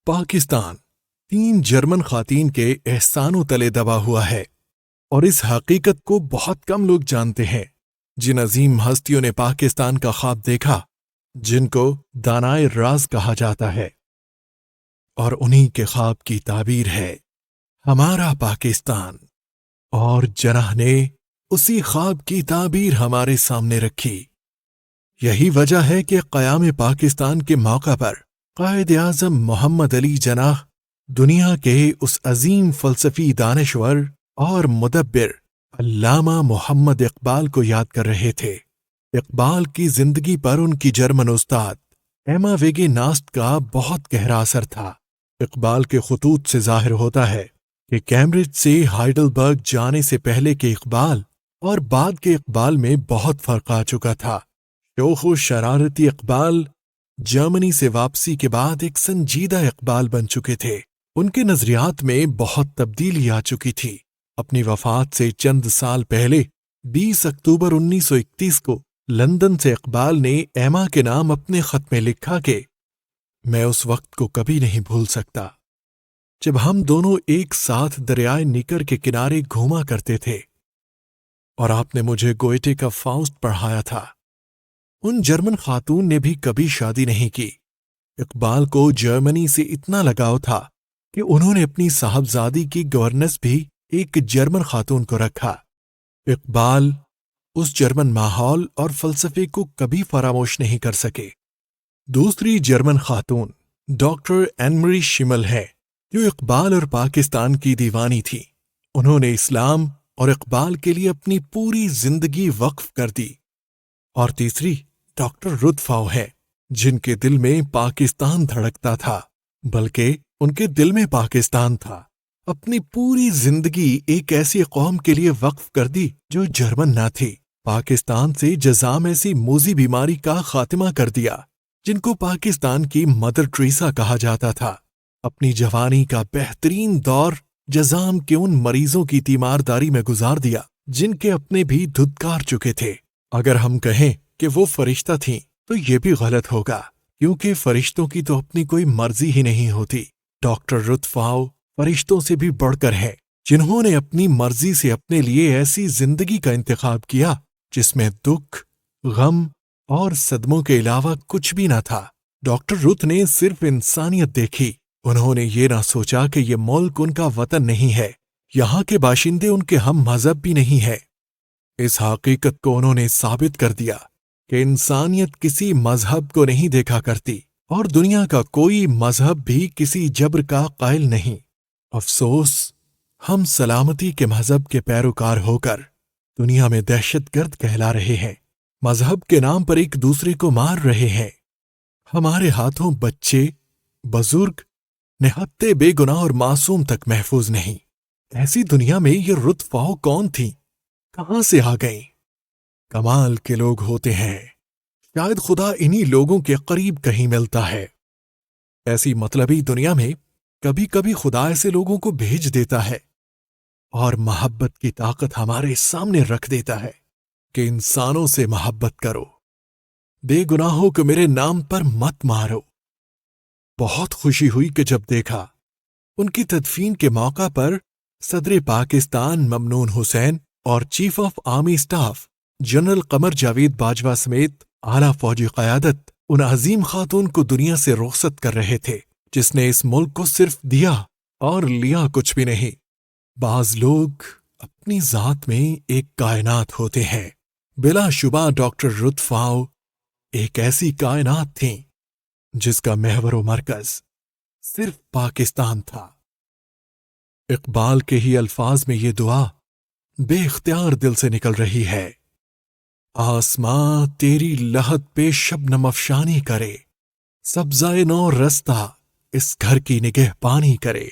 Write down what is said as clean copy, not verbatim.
Pakistan 3 German خواتین کے احسانوں تلے دبا ہوا ہے اور اس حقیقت کو بہت کم لوگ جانتے ہیں جن عظیم ہستیوں نے پاکستان کا خواب دیکھا جن کو دانائے راز کہا جاتا ہے اور انہی کے خواب کی تعبیر ہے ہمارا پاکستان اور جناح نے اسی خواب کی تعبیر ہمارے سامنے رکھی۔ یہی وجہ ہے کہ قیام پاکستان کے موقع پر قائد اعظم محمد علی جناح دنیا کے اس عظیم فلسفی دانشور اور مدبر علامہ محمد اقبال کو یاد کر رہے تھے۔ اقبال کی زندگی پر ان کی جرمن استاد ایما ویگے ناسٹ کا بہت گہرا اثر تھا۔ اقبال کے خطوط سے ظاہر ہوتا ہے کہ کیمبرج سے ہائیڈلبرگ جانے سے پہلے کے اقبال اور بعد کے اقبال میں بہت فرق آ چکا تھا۔ شوخ و شرارتی اقبال جرمنی سے واپسی کے بعد ایک سنجیدہ اقبال بن چکے تھے۔ ان کے نظریات میں بہت تبدیلی آ چکی تھی۔ اپنی وفات سے چند سال پہلے 20 اکتوبر 1931 کو لندن سے اقبال نے ایما کے نام اپنے خط میں لکھا کہ میں اس وقت کو کبھی نہیں بھول سکتا جب ہم دونوں ایک ساتھ دریائے نیکر کے کنارے گھوما کرتے تھے اور آپ نے مجھے گوئٹے کا فاؤسٹ پڑھایا تھا۔ ان جرمن خاتون نے بھی کبھی شادی نہیں کی۔ اقبال کو جرمنی سے اتنا لگاؤ تھا کہ انہوں نے اپنی صاحبزادی کی گورننس بھی ایک جرمن خاتون کو رکھا۔ اقبال اس جرمن ماحول اور فلسفے کو کبھی فراموش نہیں کر سکے۔ دوسری جرمن خاتون ڈاکٹر اینمری شمل ہے جو اقبال اور پاکستان کی دیوانی تھی۔ انہوں نے اسلام اور اقبال کے لیے اپنی پوری زندگی وقف کر دی۔ اور تیسری ڈاکٹر رود فاؤ ہے جن کے دل میں پاکستان دھڑکتا تھا، بلکہ ان کے دل میں پاکستان تھا۔ اپنی پوری زندگی ایک ایسی قوم کے لیے وقف کر دی جو جرمن نہ تھی۔ پاکستان سے جذام ایسی موذی بیماری کا خاتمہ کر دیا جن کو پاکستان کی مدر ٹریسا کہا جاتا تھا۔ اپنی جوانی کا بہترین دور جذام کے ان مریضوں کی تیمارداری میں گزار دیا جن کے اپنے بھی دھتکار چکے تھے۔ اگر ہم کہیں کہ وہ فرشتہ تھیں تو یہ بھی غلط ہوگا، کیونکہ فرشتوں کی تو اپنی کوئی مرضی ہی نہیں ہوتی۔ ڈاکٹر رود فاؤ فرشتوں سے بھی بڑھ کر ہے جنہوں نے اپنی مرضی سے اپنے لیے ایسی زندگی کا انتخاب کیا جس میں دکھ، غم اور صدموں کے علاوہ کچھ بھی نہ تھا۔ ڈاکٹر رود نے صرف انسانیت دیکھی۔ انہوں نے یہ نہ سوچا کہ یہ ملک ان کا وطن نہیں ہے، یہاں کے باشندے ان کے ہم مذہب بھی نہیں ہے۔ اس حقیقت کو انہوں نے ثابت کر دیا کہ انسانیت کسی مذہب کو نہیں دیکھا کرتی اور دنیا کا کوئی مذہب بھی کسی جبر کا قائل نہیں۔ افسوس، ہم سلامتی کے مذہب کے پیروکار ہو کر دنیا میں دہشت گرد کہلا رہے ہیں، مذہب کے نام پر ایک دوسرے کو مار رہے ہیں۔ ہمارے ہاتھوں بچے، بزرگ، نہتے بے گناہ اور معصوم تک محفوظ نہیں۔ ایسی دنیا میں یہ رود فاؤ کون تھیں؟ کہاں سے آ گئیں؟ کمال کے لوگ ہوتے ہیں، شاید خدا انہی لوگوں کے قریب کہیں ملتا ہے۔ ایسی مطلبی دنیا میں کبھی کبھی خدا ایسے لوگوں کو بھیج دیتا ہے اور محبت کی طاقت ہمارے سامنے رکھ دیتا ہے کہ انسانوں سے محبت کرو، بے گناہوں کو میرے نام پر مت مارو۔ بہت خوشی ہوئی کہ جب دیکھا ان کی تدفین کے موقع پر صدر پاکستان ممنون حسین اور chief of army staff general Qamar Javed Bajwa سمیت اعلیٰ فوجی قیادت ان عظیم خاتون کو دنیا سے رخصت کر رہے تھے جس نے اس ملک کو صرف دیا اور لیا کچھ بھی نہیں۔ بعض لوگ اپنی ذات میں ایک کائنات ہوتے ہیں۔ بلا شبہ ڈاکٹر رود فاؤ ایک ایسی کائنات تھیں جس کا محور و مرکز صرف پاکستان تھا۔ اقبال کے ہی الفاظ میں یہ دعا بے اختیار دل سے نکل رہی ہے۔ آسماں تیری لحد پہ شبنم افشانی کرے، سبزہ نو رستہ اس گھر کی نگہبانی کرے۔